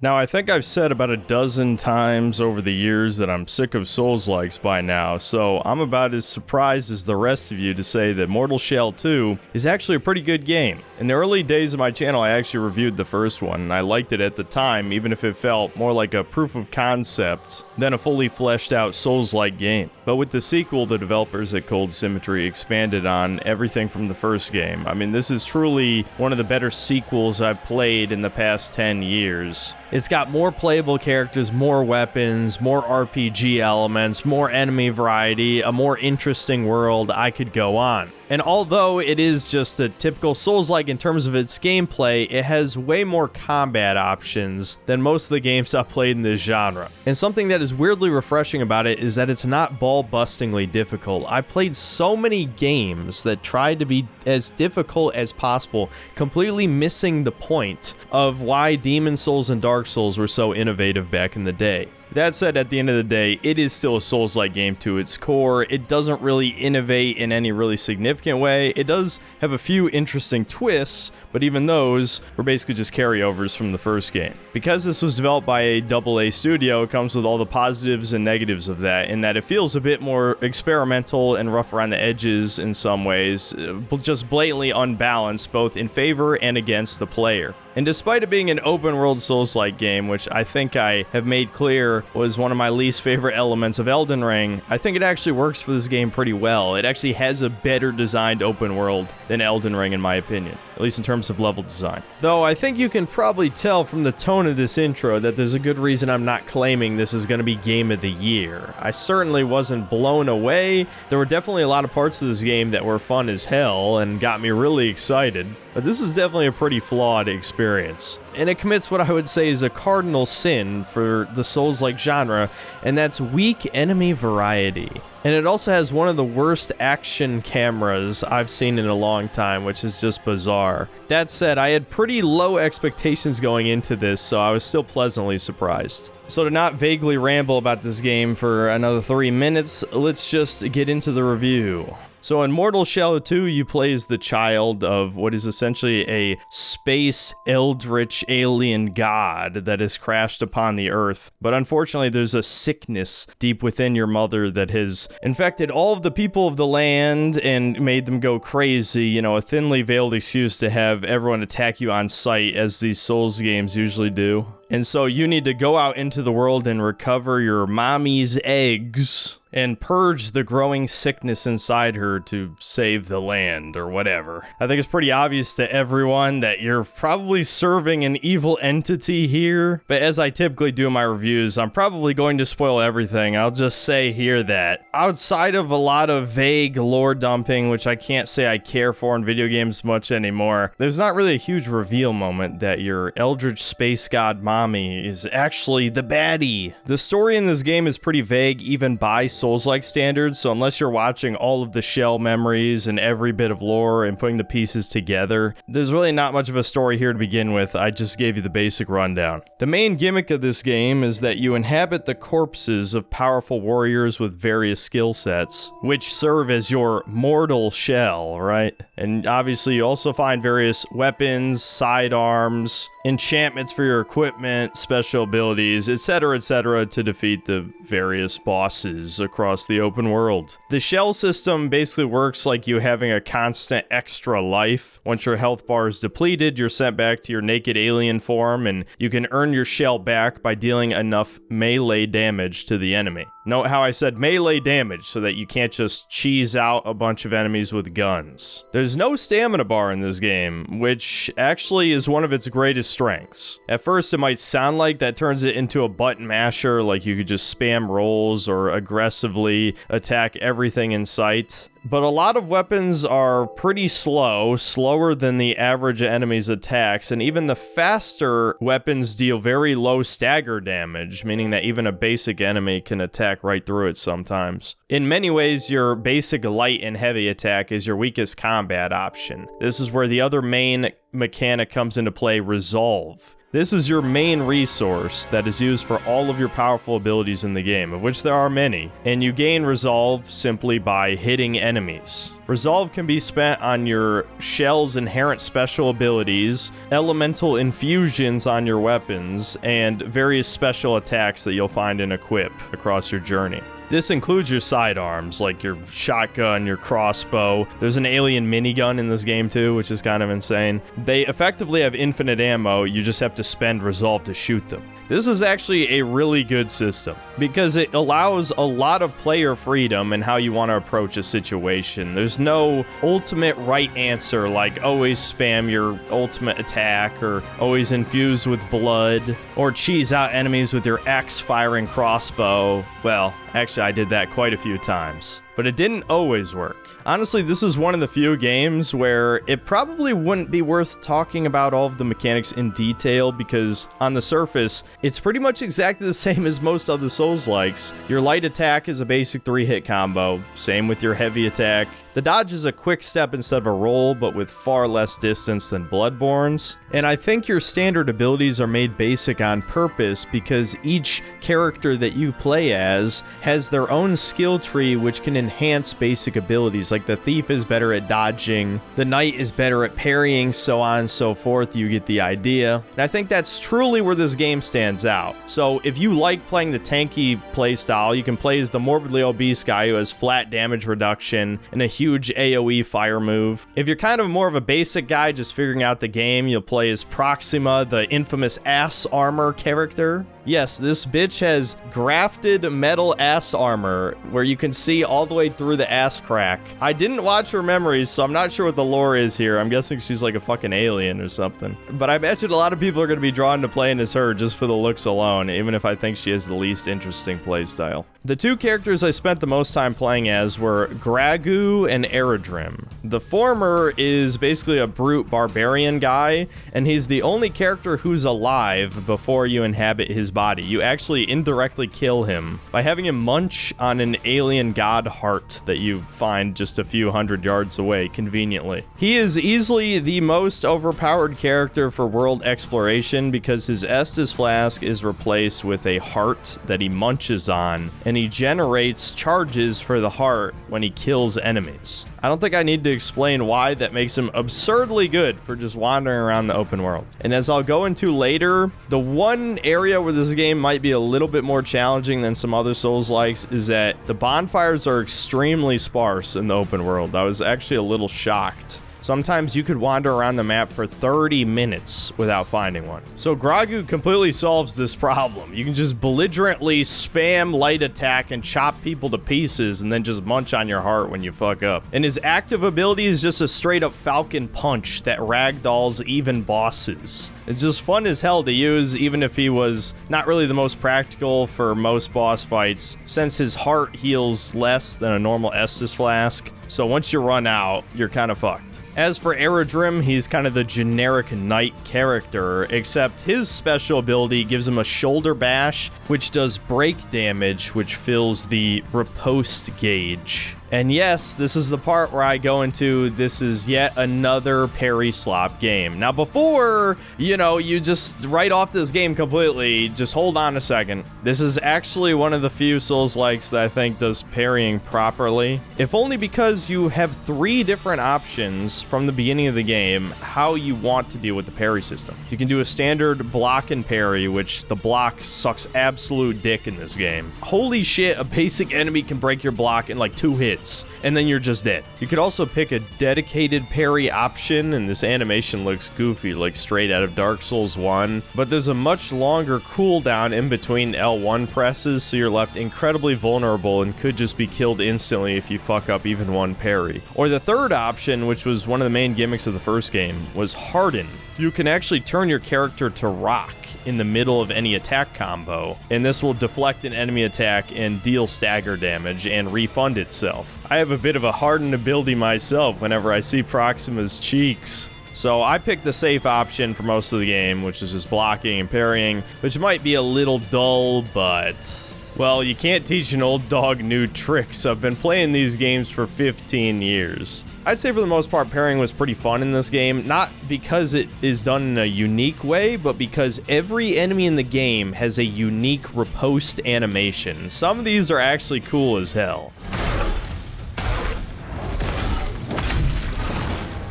Now, I think I've said about a dozen times over the years that I'm sick of Souls-likes by now, so I'm about as surprised as the rest of you to say that Mortal Shell 2 is actually a pretty good game. In the early days of my channel, I actually reviewed the first one, and I liked it at the time, even if it felt more like a proof of concept than a fully fleshed out Souls-like game. But with the sequel, the developers at Cold Symmetry expanded on everything from the first game. I mean, this is truly one of the better sequels I've played in the past 10 years. It's got more playable characters, more weapons, more RPG elements, more enemy variety, a more interesting world. I could go on. And although it is just a typical Souls-like in terms of its gameplay, it has way more combat options than most of the games I've played in this genre. And something that is weirdly refreshing about it is that it's not ball-bustingly difficult. I played so many games that tried to be as difficult as possible, completely missing the point of why Demon Souls and Dark Souls were so innovative back in the day. That said, at the end of the day, it is still a Souls-like game to its core. It doesn't really innovate in any really significant way. It does have a few interesting twists, but even those were basically just carryovers from the first game. Because this was developed by a AA studio, it comes with all the positives and negatives of that, in that it feels a bit more experimental and rough around the edges in some ways, just blatantly unbalanced both in favor and against the player. And despite it being an open-world Souls-like game, which I think I have made clear was one of my least favorite elements of Elden Ring, I think it actually works for this game pretty well. It actually has a better designed open world than Elden Ring in my opinion, at least in terms of level design. Though I think you can probably tell from the tone of this intro that there's a good reason I'm not claiming this is going to be Game of the Year. I certainly wasn't blown away. There were definitely a lot of parts of this game that were fun as hell and got me really excited, but this is definitely a pretty flawed experience. And it commits what I would say is a cardinal sin for the Souls-like genre, and that's weak enemy variety. And it also has one of the worst action cameras I've seen in a long time, which is just bizarre. That said, I had pretty low expectations going into this, so I was still pleasantly surprised. So to not vaguely ramble about this game for another 3 minutes, let's just get into the review. So in Mortal Shell 2, you play as the child of what is essentially a space eldritch alien god that has crashed upon the earth. But unfortunately, there's a sickness deep within your mother that has infected all of the people of the land and made them go crazy. You know, a thinly veiled excuse to have everyone attack you on sight, as these Souls games usually do. And so you need to go out into the world and recover your mommy's eggs and purge the growing sickness inside her to save the land, or whatever. I think it's pretty obvious to everyone that you're probably serving an evil entity here, but as I typically do in my reviews, I'm probably going to spoil everything. I'll just say here that outside of a lot of vague lore dumping, which I can't say I care for in video games much anymore, there's not really a huge reveal moment that your eldritch space god mommy is actually the baddie. The story in this game is pretty vague even by Souls-like standards, so unless you're watching all of the shell memories and every bit of lore and putting the pieces together, there's really not much of a story here to begin with. I just gave you the basic rundown. The main gimmick of this game is that you inhabit the corpses of powerful warriors with various skill sets, which serve as your mortal shell, right? And obviously you also find various weapons, sidearms, enchantments for your equipment, special abilities, etc., to defeat the various bosses across the open world. The shell system basically works like you having a constant extra life. Once your health bar is depleted, you're sent back to your naked alien form, and you can earn your shell back by dealing enough melee damage to the enemy. Note how I said melee damage so that you can't just cheese out a bunch of enemies with guns. There's no stamina bar in this game, which actually is one of its greatest strengths. At first it might sound like that turns it into a button masher, like you could just spam rolls or aggressively attack everything in sight. But a lot of weapons are pretty slow, slower than the average enemy's attacks, and even the faster weapons deal very low stagger damage, meaning that even a basic enemy can attack right through it sometimes. In many ways, your basic light and heavy attack is your weakest combat option. This is where the other main mechanic comes into play, resolve. This is your main resource that is used for all of your powerful abilities in the game, of which there are many, and you gain Resolve simply by hitting enemies. Resolve can be spent on your shell's inherent special abilities, elemental infusions on your weapons, and various special attacks that you'll find and equip across your journey. This includes your sidearms, like your shotgun, your crossbow. There's an alien minigun in this game too, which is kind of insane. They effectively have infinite ammo, you just have to spend Resolve to shoot them. This is actually a really good system because it allows a lot of player freedom in how you want to approach a situation. There's no ultimate right answer like always spam your ultimate attack or always infuse with blood or cheese out enemies with your axe-firing crossbow. Well, actually I did that quite a few times, but it didn't always work. Honestly, this is one of the few games where it probably wouldn't be worth talking about all of the mechanics in detail because on the surface, it's pretty much exactly the same as most other Souls-likes. Your light attack is a basic 3-hit combo, same with your heavy attack. The dodge is a quick step instead of a roll, but with far less distance than Bloodborne's. And I think your standard abilities are made basic on purpose because each character that you play as has their own skill tree which can enhance basic abilities. Like the thief is better at dodging, the knight is better at parrying, so on and so forth. You get the idea. And I think that's truly where this game stands out. So if you like playing the tanky playstyle, you can play as the morbidly obese guy who has flat damage reduction and a huge AoE fire move. If you're kind of more of a basic guy just figuring out the game, you'll play as Proxima, the infamous ass armor character. Yes, this bitch has grafted metal ass armor where you can see all the way through the ass crack. I didn't watch her memories, so I'm not sure what the lore is here. I'm guessing she's like a fucking alien or something. But I imagine a lot of people are going to be drawn to playing as her just for the looks alone, even if I think she has the least interesting playstyle. The two characters I spent the most time playing as were Gragu and Eredrim. The former is basically a brute barbarian guy, and he's the only character who's alive before you inhabit his body. You actually indirectly kill him by having him munch on an alien god heart that you find just a few hundred yards away, conveniently. He is easily the most overpowered character for world exploration because his Estus flask is replaced with a heart that he munches on, and he generates charges for the heart when he kills enemies. I don't think I need to explain why that makes him absurdly good for just wandering around the open world. And as I'll go into later, the one area where this game might be a little bit more challenging than some other Souls-likes is that the bonfires are extremely sparse in the open world. I was actually a little shocked. Sometimes you could wander around the map for 30 minutes without finding one. So Gragu completely solves this problem. You can just belligerently spam light attack and chop people to pieces and then just munch on your heart when you fuck up. And his active ability is just a straight up falcon punch that ragdolls even bosses. It's just fun as hell to use, even if he was not really the most practical for most boss fights, since his heart heals less than a normal Estus flask. So once you run out, you're kind of fucked. As for Eredrim, he's kind of the generic knight character, except his special ability gives him a shoulder bash, which does break damage, which fills the riposte gauge. And yes, this is the part where I go into this is yet another parry slop game. Now before, you just write off this game completely, just hold on a second. This is actually one of the few Souls-likes that I think does parrying properly. If only because you have 3 different options from the beginning of the game how you want to deal with the parry system. You can do a standard block and parry, which the block sucks absolute dick in this game. Holy shit, a basic enemy can break your block in like 2 hits. And then you're just dead. You could also pick a dedicated parry option, and this animation looks goofy, like straight out of Dark Souls 1, but there's a much longer cooldown in between L1 presses, so you're left incredibly vulnerable and could just be killed instantly if you fuck up even one parry. Or the third option, which was one of the main gimmicks of the first game, was Harden. You can actually turn your character to rock in the middle of any attack combo, and this will deflect an enemy attack and deal stagger damage and refund itself. I have a bit of a hardened ability myself whenever I see Proxima's cheeks. So I picked the safe option for most of the game, which is just blocking and parrying, which might be a little dull, but well, you can't teach an old dog new tricks. I've been playing these games for 15 years. I'd say for the most part, parrying was pretty fun in this game, not because it is done in a unique way, but because every enemy in the game has a unique riposte animation. Some of these are actually cool as hell.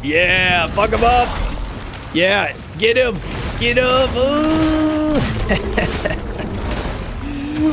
Yeah, fuck him up. Yeah, get him. Get him. Ooh.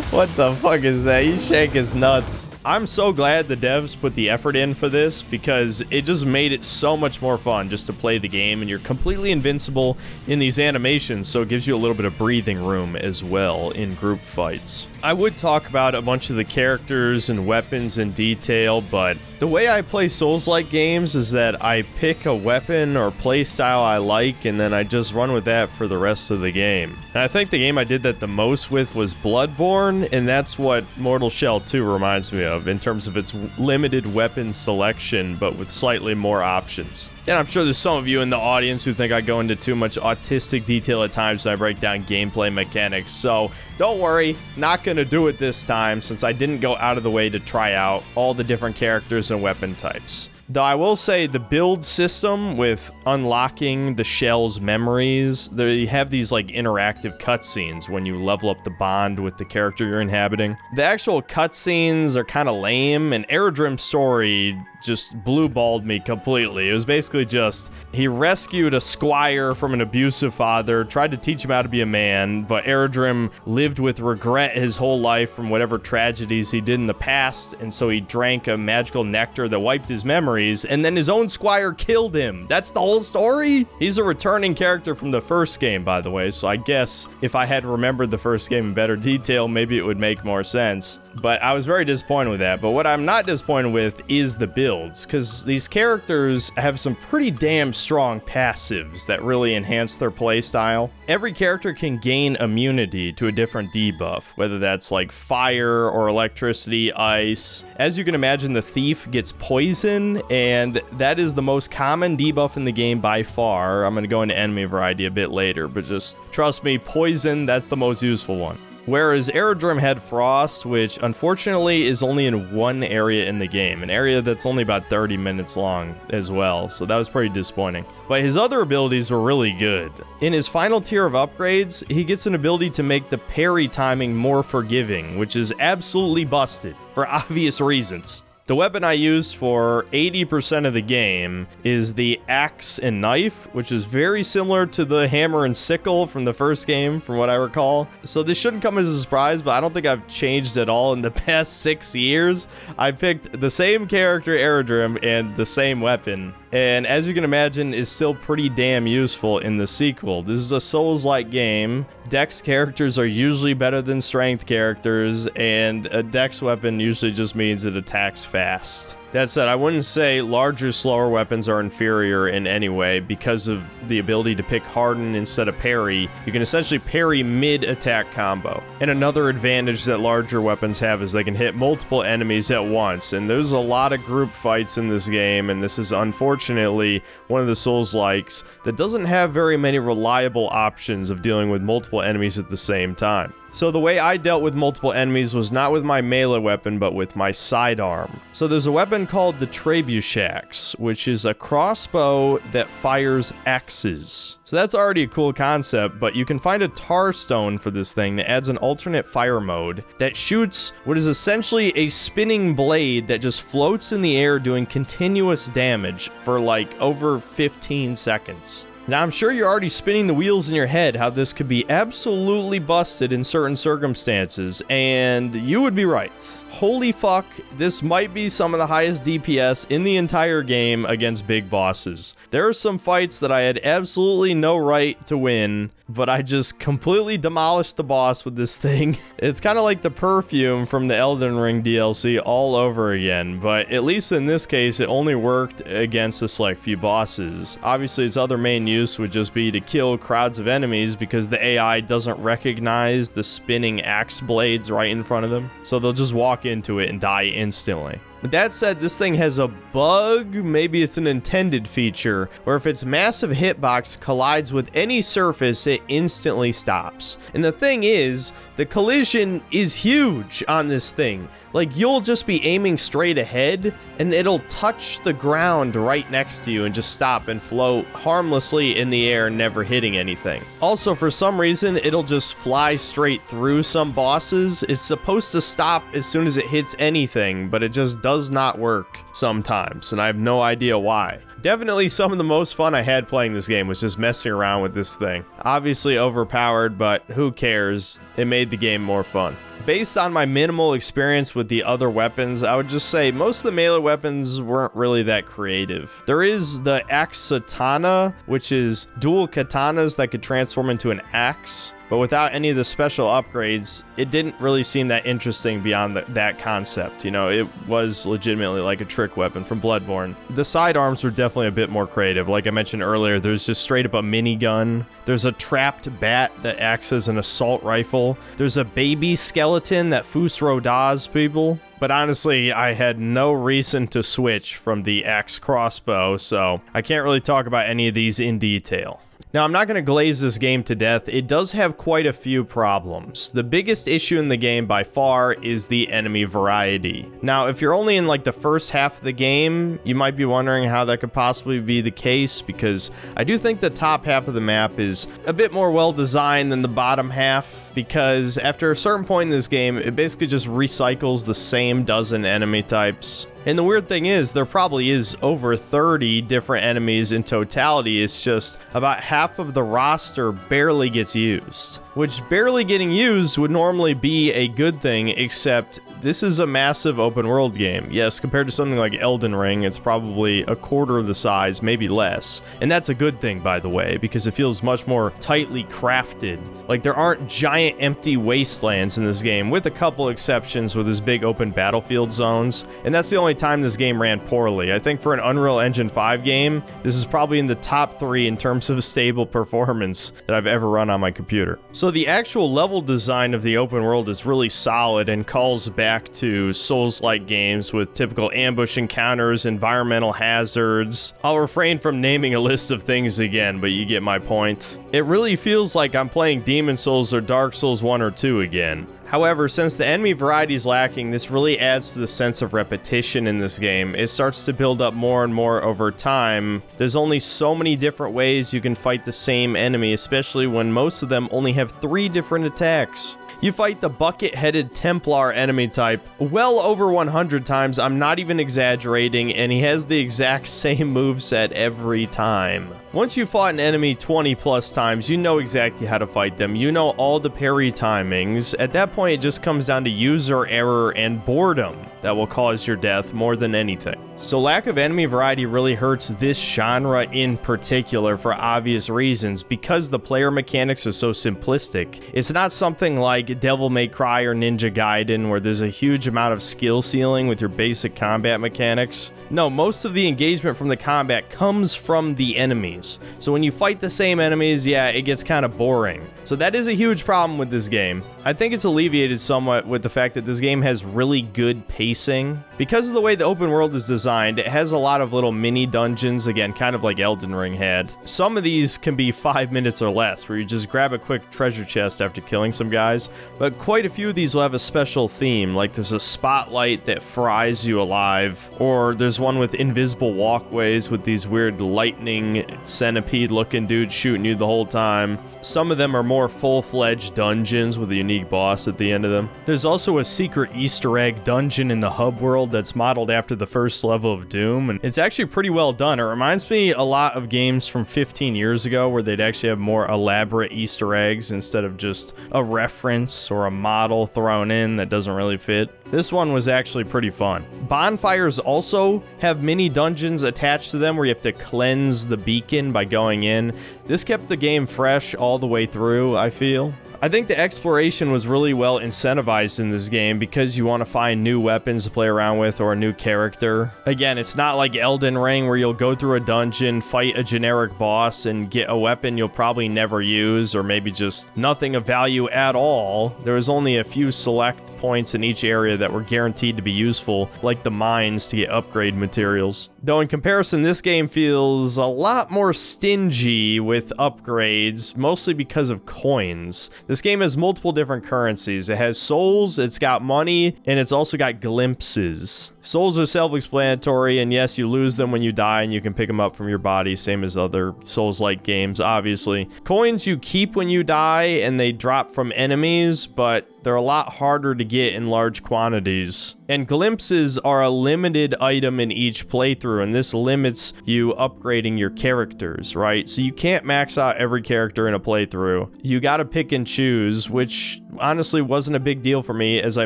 What the fuck is that? You shake his nuts. I'm so glad the devs put the effort in for this because it just made it so much more fun just to play the game, and you're completely invincible in these animations, so it gives you a little bit of breathing room as well in group fights. I would talk about a bunch of the characters and weapons in detail, but the way I play Souls-like games is that I pick a weapon or play style I like, and then I just run with that for the rest of the game. And I think the game I did that the most with was Bloodborne, and that's what Mortal Shell 2 reminds me of in terms of its limited weapon selection, but with slightly more options. And I'm sure there's some of you in the audience who think I go into too much autistic detail at times when I break down gameplay mechanics, so don't worry, not gonna do it this time since I didn't go out of the way to try out all the different characters and weapon types. Though I will say the build system with unlocking the shell's memories, they have these like interactive cutscenes when you level up the bond with the character you're inhabiting. The actual cutscenes are kind of lame, and Eredrim's story just blue-balled me completely. It was basically just, he rescued a squire from an abusive father, tried to teach him how to be a man, but Eredrim lived with regret his whole life from whatever tragedies he did in the past, and so he drank a magical nectar that wiped his memories, and then his own squire killed him. That's the whole story? He's a returning character from the first game, by the way, so I guess if I had remembered the first game in better detail, maybe it would make more sense. But I was very disappointed with that. But what I'm not disappointed with is the builds, because these characters have some pretty damn strong passives that really enhance their playstyle. Every character can gain immunity to a different debuff, whether that's like fire or electricity, ice. As you can imagine, the thief gets poison, and that is the most common debuff in the game by far. I'm going to go into enemy variety a bit later, but just trust me, poison, that's the most useful one. Whereas Eredrim had Frost, which unfortunately is only in one area in the game, an area that's only about 30 minutes long as well, so that was pretty disappointing. But his other abilities were really good. In his final tier of upgrades, he gets an ability to make the parry timing more forgiving, which is absolutely busted, for obvious reasons. The weapon I used for 80% of the game is the axe and knife, which is very similar to the hammer and sickle from the first game, from what I recall. So this shouldn't come as a surprise, but I don't think I've changed at all in the past 6 years. I picked the same character, Eredrim, and the same weapon. And as you can imagine, is still pretty damn useful in the sequel. This is a Souls-like game. Dex characters are usually better than strength characters, and a Dex weapon usually just means it attacks fast. That said, I wouldn't say larger, slower weapons are inferior in any way because of the ability to pick harden instead of parry. You can essentially parry mid-attack combo. And another advantage that larger weapons have is they can hit multiple enemies at once, and there's a lot of group fights in this game, and this is unfortunately one of the Souls-likes that doesn't have very many reliable options of dealing with multiple enemies at the same time. So the way I dealt with multiple enemies was not with my melee weapon, but with my sidearm. So there's a weapon called the Trebuchets, which is a crossbow that fires axes. So that's already a cool concept, but you can find a tar stone for this thing that adds an alternate fire mode that shoots what is essentially a spinning blade that just floats in the air doing continuous damage for like over 15 seconds. Now, I'm sure you're already spinning the wheels in your head how this could be absolutely busted in certain circumstances, and you would be right. Holy fuck, this might be some of the highest DPS in the entire game against big bosses. There are some fights that I had absolutely no right to win, but I just completely demolished the boss with this thing. It's kind of like the perfume from the Elden Ring DLC all over again, but at least in this case, it only worked against a select few bosses. Obviously, its other main use would just be to kill crowds of enemies because the AI doesn't recognize the spinning axe blades right in front of them, so they'll just walk into it and die instantly. With that said, this thing has a bug, maybe it's an intended feature, where if its massive hitbox collides with any surface, it instantly stops. And the thing is, the collision is huge on this thing. Like, you'll just be aiming straight ahead, and it'll touch the ground right next to you and just stop and float harmlessly in the air, never hitting anything. Also, for some reason, it'll just fly straight through some bosses. It's supposed to stop as soon as it hits anything, but it just does not work sometimes, and I have no idea why. Definitely some of the most fun I had playing this game was just messing around with this thing. Obviously overpowered, but who cares? It made the game more fun. Based on my minimal experience with the other weapons, I would just say most of the melee weapons weren't really that creative. There is the Axatana, which is dual katanas that could transform into an axe, but without any of the special upgrades, it didn't really seem that interesting beyond that concept. You know, it was legitimately like a trick weapon from Bloodborne. The sidearms were definitely a bit more creative. Like I mentioned earlier, there's just straight up a minigun. There's a trapped bat that acts as an assault rifle. There's a baby skeleton that Fusro does people. But honestly, I had no reason to switch from the axe crossbow, so I can't really talk about any of these in detail. Now, I'm not going to glaze this game to death. It does have quite a few problems. The biggest issue in the game by far is the enemy variety. Now, if you're only in like the first half of the game, you might be wondering how that could possibly be the case, because I do think the top half of the map is a bit more well designed than the bottom half, because after a certain point in this game, it basically just recycles the same dozen enemy types. And the weird thing is, there probably is over 30 different enemies in totality. It's just about half of the roster barely gets used. Which barely getting used would normally be a good thing, except this is a massive open world game. Yes, compared to something like Elden Ring, it's probably a quarter of the size, maybe less. And that's a good thing, by the way, because it feels much more tightly crafted. Like, there aren't giant empty wastelands in this game, with a couple exceptions where there's big open battlefield zones. And that's the only time this game ran poorly. I think for an Unreal Engine 5 game, this is probably in the top 3 in terms of stable performance that I've ever run on my computer. So the actual level design of the open world is really solid and calls back to Souls-like games with typical ambush encounters, environmental hazards. I'll refrain from naming a list of things again, but you get my point. It really feels like I'm playing Demon Souls or Dark Souls 1 or 2 again. However, since the enemy variety is lacking, this really adds to the sense of repetition in this game. It starts to build up more and more over time. There's only so many different ways you can fight the same enemy, especially when most of them only have 3 different attacks. You fight the bucket-headed Templar enemy type well over 100 times, I'm not even exaggerating, and he has the exact same moveset every time. Once you fought an enemy 20 plus times, you know exactly how to fight them. You know all the parry timings. At that point, it just comes down to user error and boredom that will cause your death more than anything. So lack of enemy variety really hurts this genre in particular for obvious reasons. Because the player mechanics are so simplistic, it's not something like Devil May Cry or Ninja Gaiden where there's a huge amount of skill ceiling with your basic combat mechanics. No, most of the engagement from the combat comes from the enemies. So when you fight the same enemies, yeah, it gets kind of boring. So that is a huge problem with this game. I think it's alleviated somewhat with the fact that this game has really good pacing. Because of the way the open world is designed, it has a lot of little mini dungeons, again, kind of like Elden Ring had. Some of these can be 5 minutes or less, where you just grab a quick treasure chest after killing some guys, but quite a few of these will have a special theme, like there's a spotlight that fries you alive, or there's one with invisible walkways with these weird lightning centipede-looking dudes shooting you the whole time. Some of them are more full-fledged dungeons with a unique boss at the end of them. There's also a secret Easter egg dungeon in the hub world that's modeled after the first level of Doom, and it's actually pretty well done. It reminds me a lot of games from 15 years ago where they'd actually have more elaborate Easter eggs instead of just a reference or a model thrown in that doesn't really fit. This one was actually pretty fun. Bonfires also have mini dungeons attached to them where you have to cleanse the beacon by going in. This kept the game fresh all the way through, I feel. I think the exploration was really well incentivized in this game because you want to find new weapons to play around with or a new character. Again, it's not like Elden Ring where you'll go through a dungeon, fight a generic boss, and get a weapon you'll probably never use, or maybe just nothing of value at all. There was only a few select points in each area that were guaranteed to be useful, like the mines to get upgrade materials. Though in comparison, this game feels a lot more stingy with upgrades, mostly because of coins. This game has multiple different currencies. It has souls, it's got money, and it's also got glimpses. Souls are self-explanatory, and yes, you lose them when you die, and you can pick them up from your body, same as other Souls-like games, obviously. Coins you keep when you die, and they drop from enemies, but they're a lot harder to get in large quantities. And glimpses are a limited item in each playthrough, and this limits you upgrading your characters, right? So you can't max out every character in a playthrough. You gotta pick and choose, which honestly wasn't a big deal for me, as I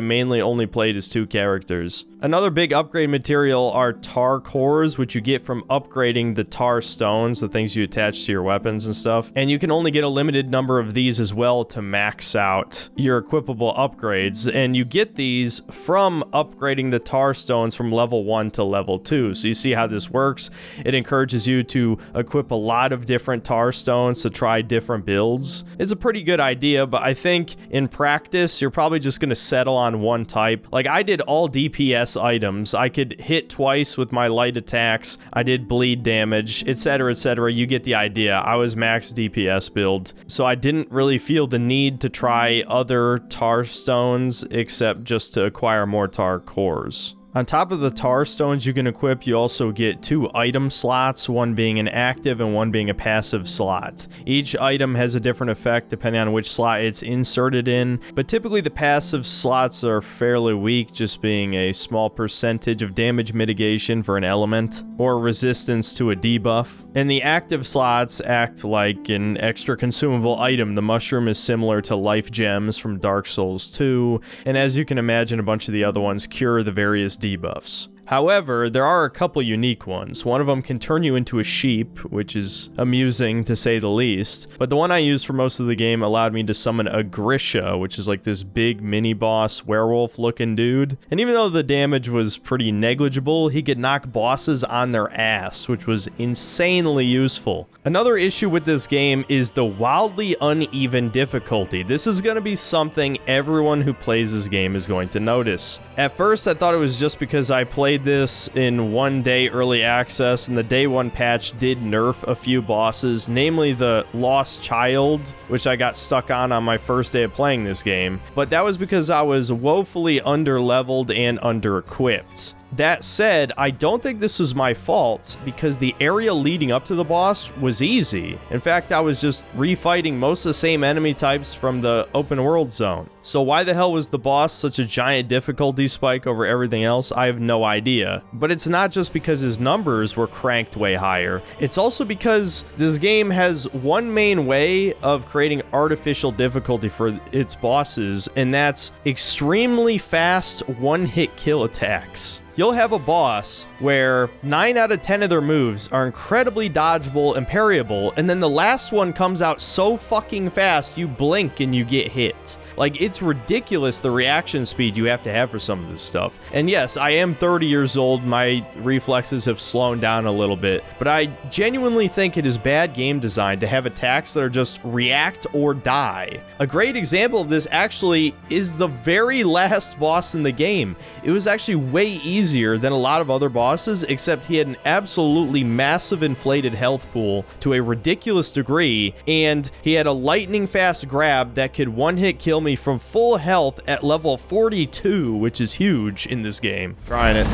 mainly only played as 2 characters. Another big upgrade material are tar cores, which you get from upgrading the tar stones, the things you attach to your weapons and stuff. And you can only get a limited number of these as well to max out your equipable upgrades. And you get these from upgrading the tar stones from level 1 to level 2. So you see how this works. It encourages you to equip a lot of different tar stones to try different builds. It's a pretty good idea, but I think in practice, you're probably just going to settle on one type. Like, I did all DPS items. I could hit twice with my light attacks. I did bleed damage, etc., etc. You get the idea. I was max DPS build, so I didn't really feel the need to try other tar stones except just to acquire more tar cores. On top of the tar stones you can equip, you also get 2 item slots, one being an active and one being a passive slot. Each item has a different effect depending on which slot it's inserted in, but typically the passive slots are fairly weak, just being a small percentage of damage mitigation for an element, or resistance to a debuff. And the active slots act like an extra consumable item. The mushroom is similar to life gems from Dark Souls 2, and as you can imagine, a bunch of the other ones cure the various debuffs. However, there are a couple unique ones. One of them can turn you into a sheep, which is amusing to say the least. But the one I used for most of the game allowed me to summon a Grisha, which is like this big mini-boss werewolf-looking dude. And even though the damage was pretty negligible, he could knock bosses on their ass, which was insanely useful. Another issue with this game is the wildly uneven difficulty. This is going to be something everyone who plays this game is going to notice. At first, I thought it was just because I played this in one day early access, and the day 1 patch did nerf a few bosses, namely the Lost Child, which I got stuck on my first day of playing this game. But that was because I was woefully under-leveled and under-equipped. That said, I don't think this was my fault, because the area leading up to the boss was easy. In fact, I was just refighting most of the same enemy types from the open world zone. So why the hell was the boss such a giant difficulty spike over everything else? I have no idea. But it's not just because his numbers were cranked way higher. It's also because this game has one main way of creating artificial difficulty for its bosses, and that's extremely fast one-hit kill attacks. You'll have a boss where 9 out of 10 of their moves are incredibly dodgeable and parryable, and then the last one comes out so fucking fast you blink and you get hit. Like, it's ridiculous the reaction speed you have to have for some of this stuff. And yes, I am 30 years old, my reflexes have slowed down a little bit, but I genuinely think it is bad game design to have attacks that are just react or die. A great example of this actually is the very last boss in the game. It was actually way easier than a lot of other bosses, except he had an absolutely massive inflated health pool to a ridiculous degree, and he had a lightning fast grab that could one-hit kill me from full health at level 42, which is huge in this game. Trying it.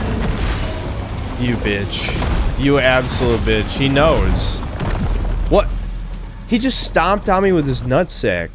You bitch. You absolute bitch. He knows. What? He just stomped on me with his nutsack.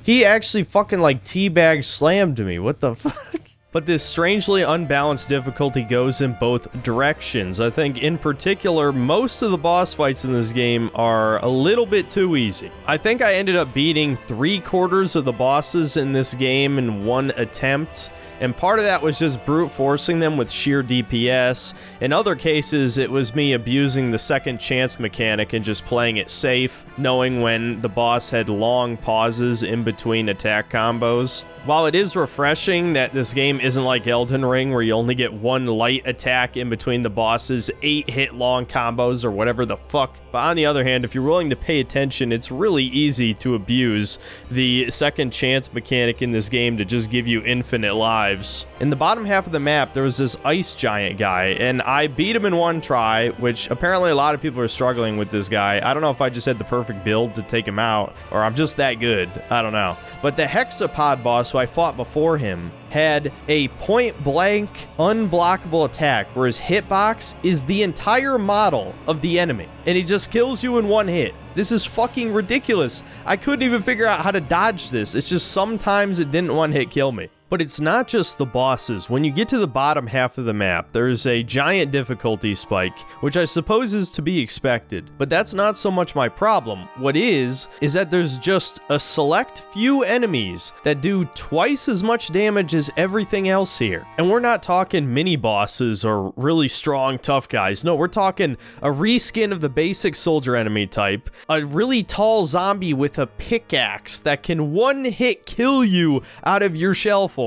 He actually fucking like teabag slammed me. What the fuck? But this strangely unbalanced difficulty goes in both directions. I think in particular, most of the boss fights in this game are a little bit too easy. I think I ended up beating 3/4 of the bosses in this game in one attempt. And part of that was just brute forcing them with sheer DPS. In other cases, it was me abusing the second chance mechanic and just playing it safe, knowing when the boss had long pauses in between attack combos. While it is refreshing that this game isn't like Elden Ring where you only get one light attack in between the bosses, 8-hit long combos or whatever the fuck. But on the other hand, if you're willing to pay attention, it's really easy to abuse the second chance mechanic in this game to just give you infinite lives. In the bottom half of the map, there was this ice giant guy, and I beat him in one try, which apparently a lot of people are struggling with this guy. I don't know if I just had the perfect build to take him out, or I'm just that good. I don't know. But the Hexapod boss who I fought before him had a point-blank, unblockable attack where his hitbox is the entire model of the enemy, and he just kills you in one hit. This is fucking ridiculous. I couldn't even figure out how to dodge this. It's just sometimes it didn't one-hit kill me. But it's not just the bosses. When you get to the bottom half of the map, there's a giant difficulty spike, which I suppose is to be expected. But that's not so much my problem. What is that there's just a select few enemies that do twice as much damage as everything else here. And we're not talking mini bosses or really strong tough guys. No, we're talking a reskin of the basic soldier enemy type, a really tall zombie with a pickaxe that can one-hit kill you out of your shell form.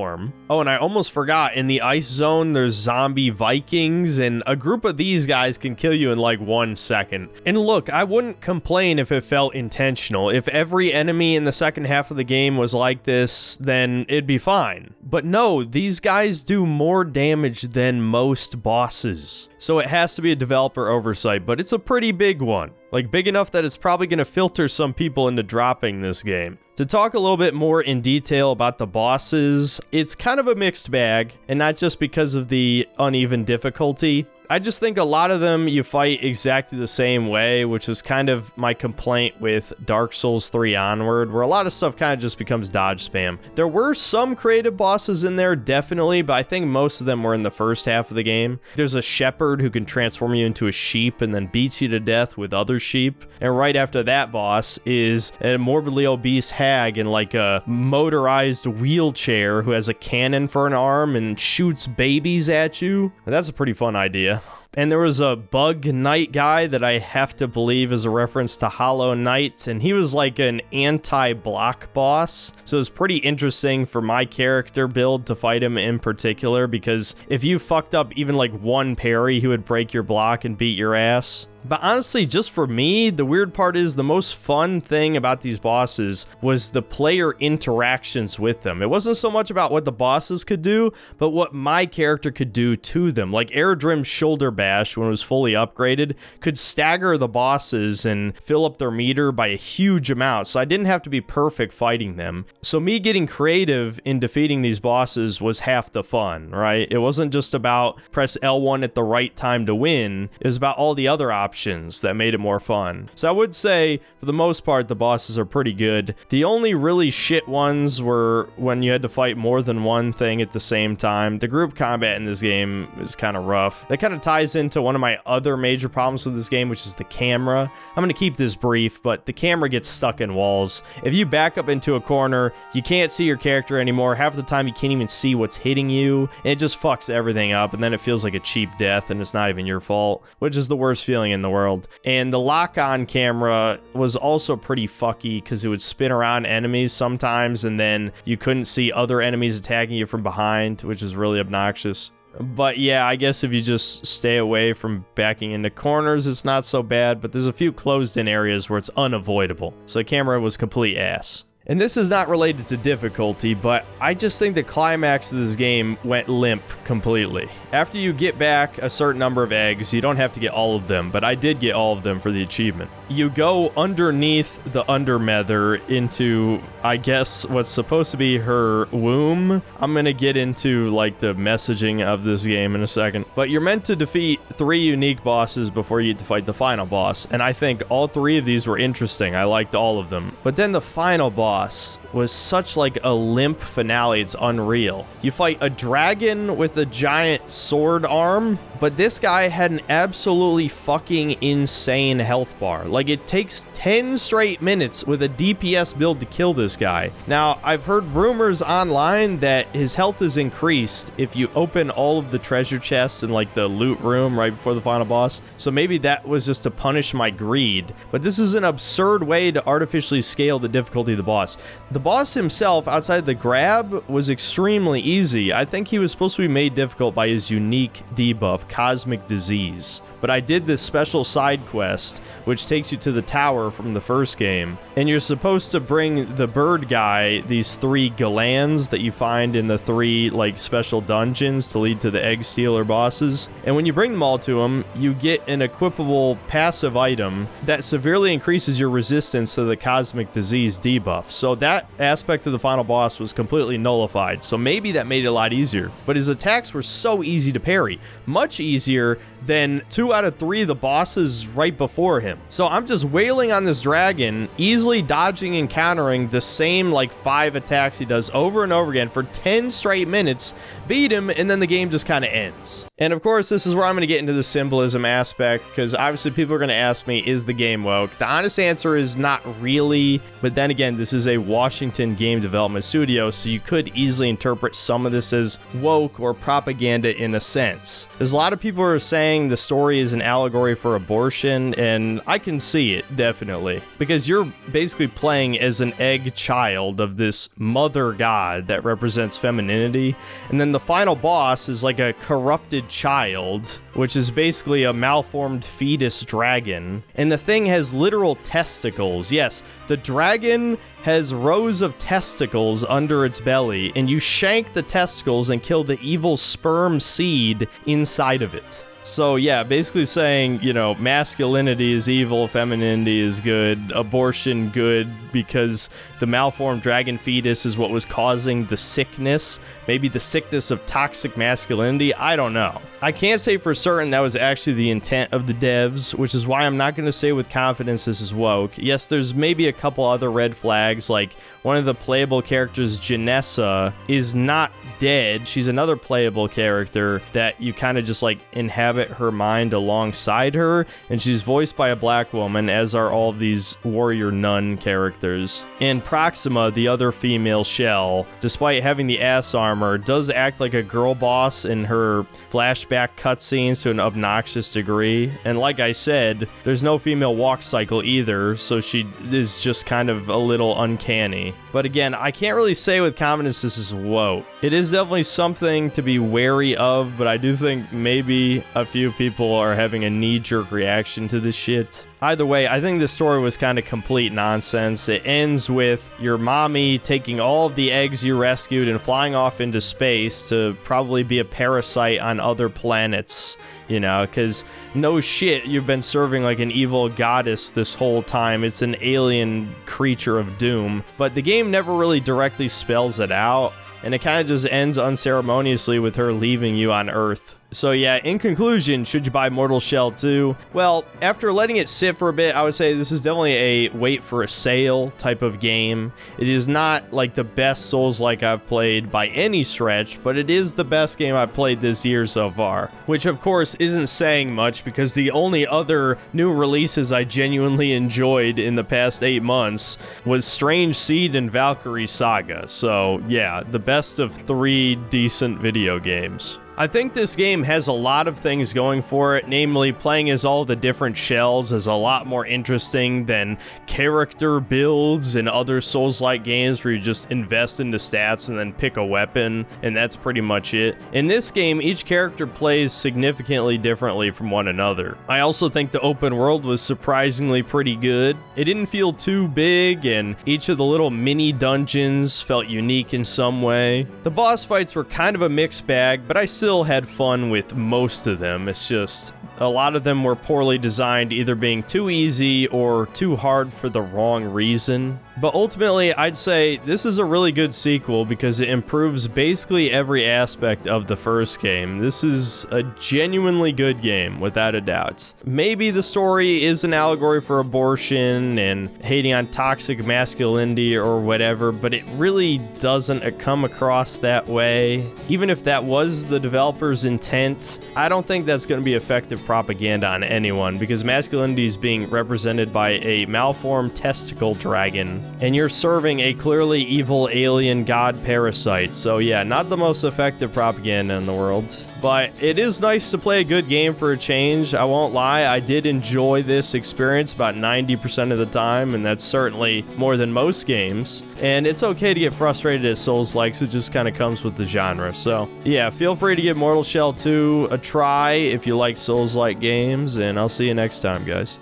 Oh, and I almost forgot, in the ice zone, there's zombie Vikings, and a group of these guys can kill you in like 1 second. And look, I wouldn't complain if it felt intentional. If every enemy in the second half of the game was like this, then it'd be fine. But no, these guys do more damage than most bosses. So it has to be a developer oversight, but it's a pretty big one. Like, big enough that it's probably going to filter some people into dropping this game. To talk a little bit more in detail about the bosses, it's kind of a mixed bag, and not just because of the uneven difficulty. I just think a lot of them you fight exactly the same way, which was kind of my complaint with Dark Souls 3 onward, where a lot of stuff kind of just becomes dodge spam. There were some creative bosses in there, definitely, but I think most of them were in the first half of the game. There's a shepherd who can transform you into a sheep and then beats you to death with other sheep. And right after that boss is a morbidly obese hag in like a motorized wheelchair who has a cannon for an arm and shoots babies at you. That's a pretty fun idea. And there was a bug knight guy that I have to believe is a reference to Hollow Knight, and he was like an anti-block boss. So it was pretty interesting for my character build to fight him in particular, because if you fucked up even like one parry, he would break your block and beat your ass. But honestly, just for me, the weird part is the most fun thing about these bosses was the player interactions with them. It wasn't so much about what the bosses could do, but what my character could do to them. Like Eredrim's Shoulder Bash, when it was fully upgraded, could stagger the bosses and fill up their meter by a huge amount, so I didn't have to be perfect fighting them. So me getting creative in defeating these bosses was half the fun, right? It wasn't just about press L1 at the right time to win, it was about all the other options that made it more fun. So I would say, for the most part, the bosses are pretty good. The only really shit ones were when you had to fight more than one thing at the same time. The group combat in this game is kind of rough. That kind of ties into one of my other major problems with this game, which is the camera. I'm going to keep this brief, but the camera gets stuck in walls. If you back up into a corner, you can't see your character anymore. Half the time, you can't even see what's hitting you, and it just fucks everything up, and then it feels like a cheap death, and it's not even your fault, which is the worst feeling in the world. And the lock-on camera was also pretty fucky because it would spin around enemies sometimes, and then you couldn't see other enemies attacking you from behind, which is really obnoxious. But yeah, I guess if you just stay away from backing into corners, it's not so bad, but there's a few closed-in areas where it's unavoidable. So the camera was complete ass. And this is not related to difficulty, but I just think the climax of this game went limp completely. After you get back a certain number of eggs, you don't have to get all of them, but I did get all of them for the achievement. You go underneath the Undermother into, I guess, what's supposed to be her womb. I'm gonna get into, like, the messaging of this game in a second. But you're meant to defeat 3 unique bosses before you get to fight the final boss, and I think all 3 of these were interesting. I liked all of them. But then the final boss boss was such like a limp finale, it's unreal. You fight a dragon with a giant sword arm, but this guy had an absolutely fucking insane health bar. Like, it takes 10 straight minutes with a DPS build to kill this guy. Now, I've heard rumors online that his health is increased if you open all of the treasure chests in like the loot room right before the final boss. So maybe that was just to punish my greed, but this is an absurd way to artificially scale the difficulty of the boss. The boss himself, outside the grab, was extremely easy. I think he was supposed to be made difficult by his unique debuff, Cosmic Disease. But I did this special side quest, which takes you to the tower from the first game, and you're supposed to bring the bird guy these 3 Galans that you find in the 3 like special dungeons to lead to the egg stealer bosses. And when you bring them all to him, you get an equipable passive item that severely increases your resistance to the Cosmic Disease debuff. So that aspect of the final boss was completely nullified, so maybe that made it a lot easier. But his attacks were so easy to parry, much easier than 2 out of 3 of the bosses right before him. So I'm just wailing on this dragon, easily dodging and countering the same like 5 attacks he does over and over again for 10 straight minutes, beat him, and then the game just kind of ends. And of course, this is where I'm going to get into the symbolism aspect, because obviously people are going to ask me, is the game woke? The honest answer is not really, but then again, this is a Washington game development studio, so you could easily interpret some of this as woke or propaganda in a sense. There's a lot of people who are saying the story is an allegory for abortion, and I can see it, definitely, because you're basically playing as an egg child of this mother god that represents femininity, and then the final boss is like a corrupted child, which is basically a malformed fetus dragon, and the thing has literal testicles. Yes, the dragon has rows of testicles under its belly, and you shank the testicles and kill the evil sperm seed inside of it. So yeah, basically saying, you know, masculinity is evil, femininity is good, abortion good, because the malformed dragon fetus is what was causing the sickness. Maybe the sickness of toxic masculinity, I don't know. I can't say for certain that was actually the intent of the devs, which is why I'm not going to say with confidence this is woke. Yes, there's maybe a couple other red flags, like one of the playable characters, Janessa, is not dead. She's another playable character that you kind of just like inhabit her mind alongside her, and she's voiced by a black woman, as are all of these warrior nun characters. And Proxima, the other female shell, despite having the ass armor, does act like a girl boss in her flashback cutscenes to an obnoxious degree. And like I said, there's no female walk cycle either, so she is just kind of a little uncanny. But again, I can't really say with confidence this is woke. It is definitely something to be wary of, but I do think maybe a few people are having a knee-jerk reaction to this shit. Either way, I think the story was kind of complete nonsense. It ends with your mommy taking all of the eggs you rescued and flying off into space to probably be a parasite on other planets, you know, because no shit, you've been serving like an evil goddess this whole time. It's an alien creature of doom, but the game never really directly spells it out, and it kind of just ends unceremoniously with her leaving you on Earth. So yeah, in conclusion, should you buy Mortal Shell 2? Well, after letting it sit for a bit, I would say this is definitely a wait for a sale type of game. It is not like the best Souls-like I've played by any stretch, but it is the best game I've played this year so far. Which of course isn't saying much, because the only other new releases I genuinely enjoyed in the past 8 months was Strange Seed and Valkyrie Saga. So yeah, the best of 3 decent video games. I think this game has a lot of things going for it, namely playing as all the different shells is a lot more interesting than character builds in other Souls-like games where you just invest into stats and then pick a weapon, and that's pretty much it. In this game, each character plays significantly differently from one another. I also think the open world was surprisingly pretty good. It didn't feel too big, and each of the little mini dungeons felt unique in some way. The boss fights were kind of a mixed bag, but I still had fun with most of them. It's just A lot of them were poorly designed, either being too easy or too hard for the wrong reason. But ultimately, I'd say this is a really good sequel because it improves basically every aspect of the first game. This is a genuinely good game, without a doubt. Maybe the story is an allegory for abortion and hating on toxic masculinity or whatever, but it really doesn't come across that way. Even if that was the developer's intent, I don't think that's going to be effective propaganda on anyone because masculinity is being represented by a malformed testicle dragon. And you're serving a clearly evil alien god parasite, so yeah, not the most effective propaganda in the world. But it is nice to play a good game for a change, I won't lie. I did enjoy this experience about 90% of the time, and that's certainly more than most games. And it's okay to get frustrated at Souls-likes, it just kind of comes with the genre. So yeah, feel free to give Mortal Shell 2 a try if you like Souls-like games, and I'll see you next time, guys.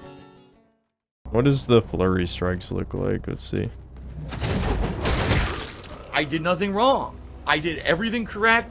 What does the flurry strikes look like? Let's see. I did nothing wrong. I did everything correct.